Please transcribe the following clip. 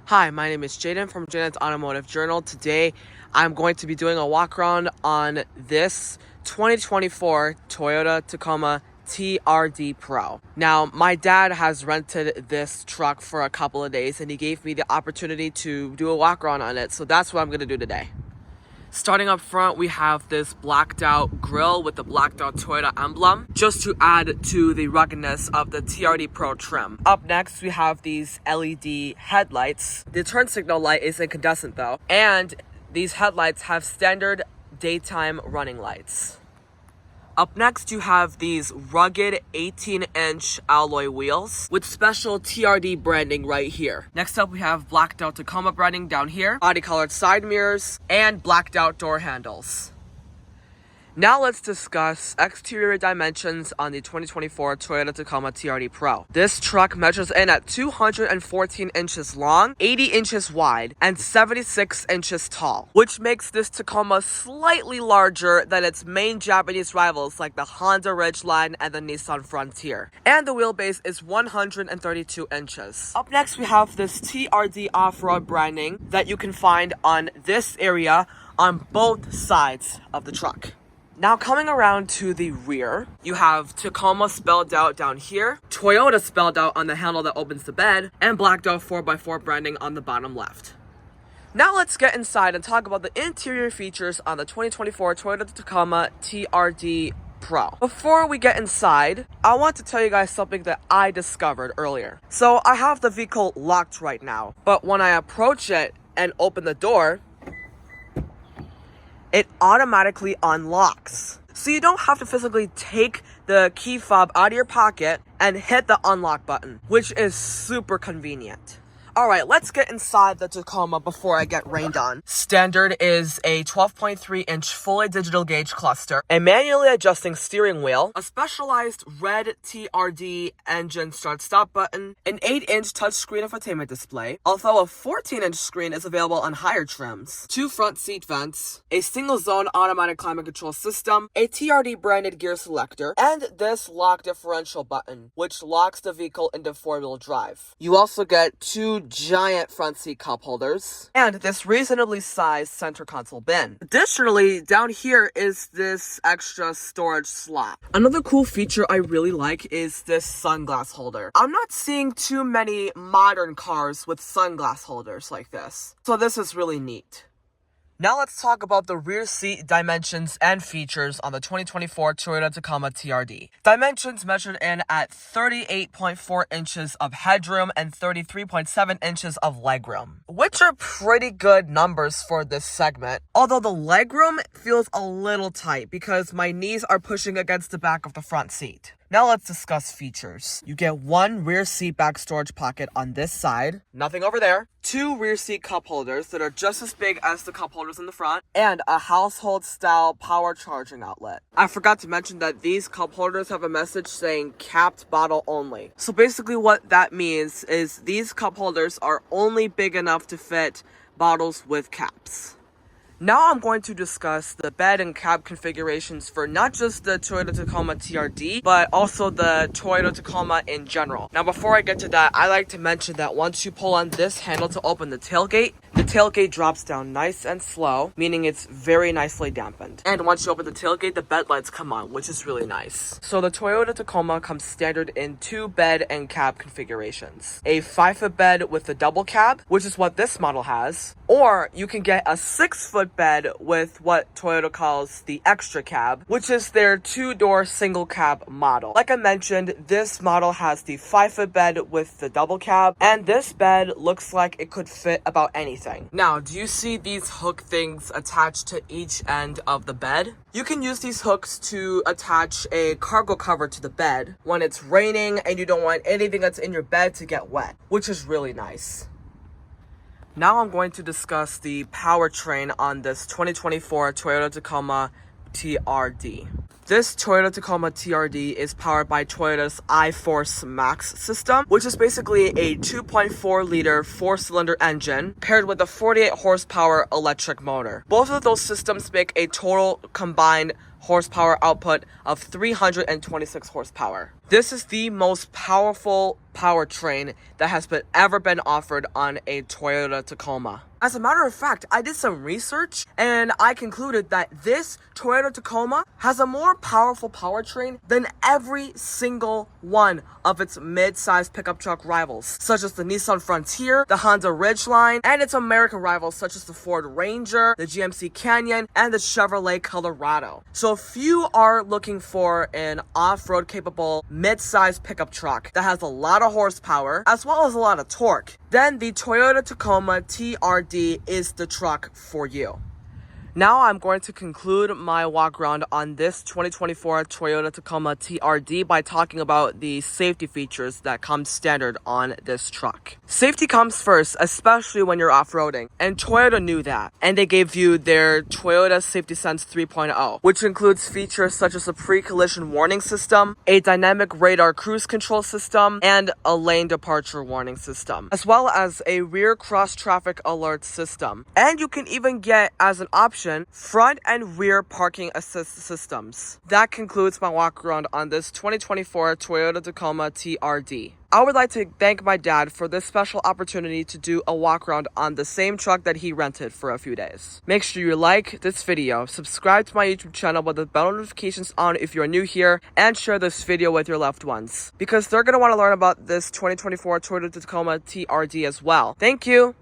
Hi, my name is Jaden from Jaden's Automotive Journal. Today, I'm going to be doing a walk around on this 2024 Toyota Tacoma TRD Pro. Now, my dad has rented this truck for a couple of days and he gave me the opportunity to do a walk around on it. So that's what I'm going to do today. Starting up front, we have this blacked out grille with the blacked out Toyota emblem, just to add to the ruggedness of the TRD Pro trim. Up next, we have these LED headlights. The turn signal light is incandescent though, and these headlights have standard daytime running lights. Up next, you have these rugged 18-inch alloy wheels with special TRD branding right here. Next up, we have blacked out Tacoma branding down here, body-colored side mirrors, and blacked out door handles. Now let's discuss exterior dimensions on the 2024 Toyota Tacoma TRD Pro. This truck measures in at 214 inches long, 80 inches wide, and 76 inches tall, which makes this Tacoma slightly larger than its main Japanese rivals like the Honda Ridgeline and the Nissan Frontier. And the wheelbase is 132 inches. Up next, we have this TRD off-road branding that you can find on this area on both sides of the truck. Now coming around to the rear, you have Tacoma spelled out down here, Toyota spelled out on the handle that opens the bed, and blacked out 4x4 branding on the bottom left. Now let's get inside and talk about the interior features on the 2024 Toyota Tacoma TRD Pro. Before we get inside, I want to tell you guys something that I discovered earlier. So I have the vehicle locked right now, but when I approach it and open the door, it automatically unlocks. So you don't have to physically take the key fob out of your pocket and hit the unlock button, which is super convenient. Alright, let's get inside the Tacoma before I get rained on. Standard is a 12.3-inch fully digital gauge cluster, a manually adjusting steering wheel, a specialized red TRD engine start-stop button, an 8-inch touchscreen infotainment display, although a 14-inch screen is available on higher trims, 2 front seat vents, a single-zone automatic climate control system, a TRD-branded gear selector, and this lock differential button, which locks the vehicle into 4-wheel drive. You also get 2 giant front seat cup holders, and this reasonably sized center console bin. Additionally, down here is this extra storage slot. Another cool feature I really like is this sunglass holder. I'm not seeing too many modern cars with sunglass holders like this, so this is really neat. Now let's talk about the rear seat dimensions and features on the 2024 Toyota Tacoma TRD. Dimensions measured in at 38.4 inches of headroom and 33.7 inches of legroom, which are pretty good numbers for this segment. Although the legroom feels a little tight because my knees are pushing against the back of the front seat. Now let's discuss features. You get 1 rear seat back storage pocket on this side, nothing over there, 2 rear seat cup holders that are just as big as the cup holders in the front, and a household style power charging outlet. I forgot to mention that these cup holders have a message saying capped bottle only. So basically what that means is these cup holders are only big enough to fit bottles with caps. Now I'm going to discuss the bed and cab configurations for not just the Toyota Tacoma TRD, but also the Toyota Tacoma in general. Now before I get to that, I like to mention that once you pull on this handle to open the tailgate drops down nice and slow, meaning it's very nicely dampened. And once you open the tailgate, the bed lights come on, which is really nice. So the Toyota Tacoma comes standard in 2 bed and cab configurations. A 5-foot bed with a double cab, which is what this model has, or you can get a 6-foot bed with what Toyota calls the extra cab, which is their 2-door single cab model. Like I mentioned, this model has the 5-foot bed with the double cab, and this bed looks like it could fit about anything. Now, do you see these hook things attached to each end of the bed? You can use these hooks to attach a cargo cover to the bed when it's raining and you don't want anything that's in your bed to get wet, which is really nice. Now I'm going to discuss the powertrain on this 2024 Toyota Tacoma TRD. This Toyota Tacoma TRD is powered by Toyota's iForce Max system, which is basically a 2.4-liter 4-cylinder engine paired with a 48 horsepower electric motor. Both of those systems make a total combined horsepower output of 326 horsepower. This is the most powerful powertrain that has ever been offered on a Toyota Tacoma. As a matter of fact, I did some research and I concluded that this Toyota Tacoma has a more powerful powertrain than every single one of its mid-sized pickup truck rivals, such as the Nissan Frontier, the Honda Ridgeline, and its American rivals such as the Ford Ranger, the GMC Canyon, and the Chevrolet Colorado. So if you are looking for an off-road capable mid-sized pickup truck that has a lot of horsepower as well as a lot of torque, then the Toyota Tacoma TRD is the truck for you. Now I'm going to conclude my walk around on this 2024 Toyota Tacoma TRD by talking about the safety features that come standard on this truck. Safety comes first, especially when you're off-roading, and Toyota knew that, and they gave you their Toyota Safety Sense 3.0, which includes features such as a pre-collision warning system, a dynamic radar cruise control system, and a lane departure warning system, as well as a rear cross-traffic alert system. And you can even get, as an option, front and rear parking assist systems. That concludes my walk around on this 2024 Toyota Tacoma TRD. I would like to thank my dad for this special opportunity to do a walk around on the same truck that he rented for a few days. Make sure you like this video, subscribe to my YouTube channel with the bell notifications on if you're new here, and share this video with your loved ones, because they're going to want to learn about this 2024 Toyota Tacoma TRD as well. Thank you!